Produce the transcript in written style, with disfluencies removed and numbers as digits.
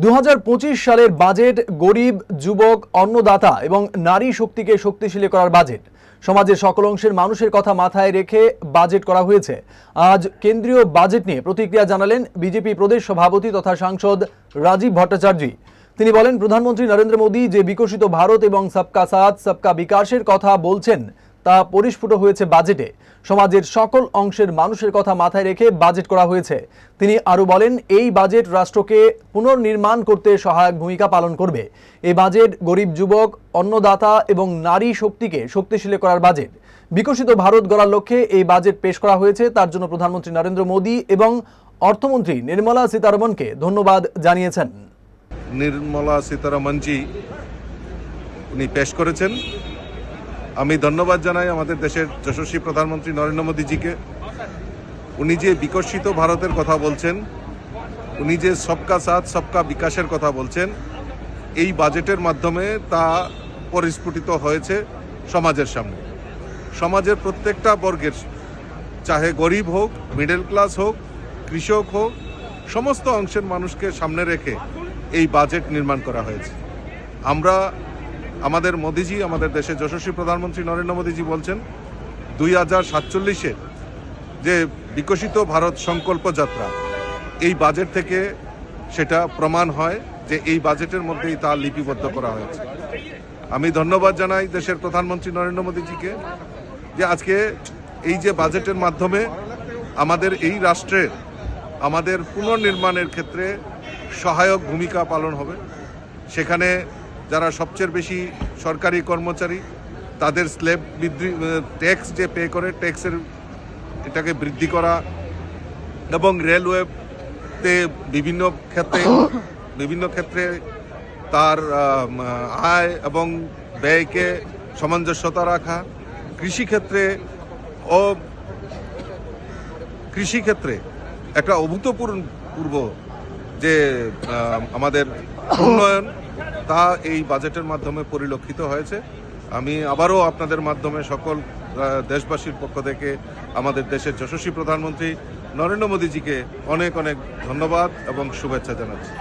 2025 সালের বাজেট গরিব, যুবক, অন্নদাতা এবং নারী শক্তিকে শক্তিশালী করার বাজেট। সমাজের সকল অংশের মানুষের কথা মাথায় রেখে বাজেট করা হয়েছে। আজ কেন্দ্রীয় বাজেট নিয়ে প্রতিক্রিয়া জানালেন বিজেপি প্রদেশ সভাপতি তথা সাংসদ রাজীব ভট্টাচার্য। তিনি বলেন, প্রধানমন্ত্রী নরেন্দ্র মোদী যে বিকশিত ভারত এবং সবকা সাথ সবকা বিকাশের কথা বলছেন তা পরিস্ফুট হয়েছে বাজেটে। সমাজের সকল অংশের মানুষের কথা মাথায় রেখে বাজেট করা হয়েছে। তিনি আরও বলেন, এই বাজেট রাষ্ট্রকে পুনর্নির্মাণ করতে সহায়ক ভূমিকা পালন করবে। এই বাজেট গরিব, যুবক, অন্নদাতা এবং নারী শক্তিকে শক্তিশালী করার বাজেট। বিকশিত ভারত গড়ার লক্ষ্যে এই বাজেট পেশ করা হয়েছে। তার জন্য প্রধানমন্ত্রী নরেন্দ্র মোদী এবং অর্থমন্ত্রী নির্মলা সীতারমণকে ধন্যবাদ জানিয়েছেন। নির্মলা সীতারমণজি উনি পেশ করেছেন। আমি ধন্যবাদ জানাই আমাদের দেশের যশস্বী প্রধানমন্ত্রী নরেন্দ্র মোদীজিকে। উনি যে বিকশিত ভারতের কথা বলছেন, উনি যে সবকা সাথ সবকা বিকাশের কথা বলছেন, এই বাজেটের মাধ্যমে তা পরিস্ফুটিত হয়েছে সমাজের সামনে। সমাজের প্রত্যেকটা বর্গের, চাহে গরিব হোক, মিডল ক্লাস হোক, কৃষক হোক, সমস্ত অংশের মানুষকে সামনে রেখে এই বাজেট নির্মাণ করা হয়েছে। আমাদের মোদিজি, আমাদের দেশের যশস্বী প্রধানমন্ত্রী নরেন্দ্র মোদীজি বলছেন 2047-এ যে বিকশিত ভারত সংকল্প যাত্রা, এই বাজেট থেকে সেটা প্রমাণ হয় যে এই বাজেটের মধ্যেই তা লিপিবদ্ধ করা হয়েছে। আমি ধন্যবাদ জানাই দেশের প্রধানমন্ত্রী নরেন্দ্র মোদীজিকে যে আজকে এই যে বাজেটের মাধ্যমে আমাদের এই রাষ্ট্রের আমাদের পুনর্নির্মাণের ক্ষেত্রে সহায়ক ভূমিকা পালন হবে। সেখানে যারা সবচেয়ে বেশি সরকারি কর্মচারী, তাদের স্ল্যাব বৃদ্ধি, ট্যাক্স যে পে করে, ট্যাক্সের এটাকে বৃদ্ধি করা এবং রেলওয়েতে বিভিন্ন ক্ষেত্রে তার আয় এবং ব্যয়কে সামঞ্জস্যতা রাখা, কৃষিক্ষেত্রে একটা অভূতপূর্ব যে আমাদের উন্নয়ন, তা এই বাজেটের মাধ্যমে পরিলক্ষিত হয়েছে। আমি আবারও আপনাদের মাধ্যমে সকল দেশবাসীর পক্ষ থেকে আমাদের দেশের যশস্বী প্রধানমন্ত্রী নরেন্দ্র মোদীজিকে অনেক অনেক ধন্যবাদ এবং শুভেচ্ছা জানাচ্ছি।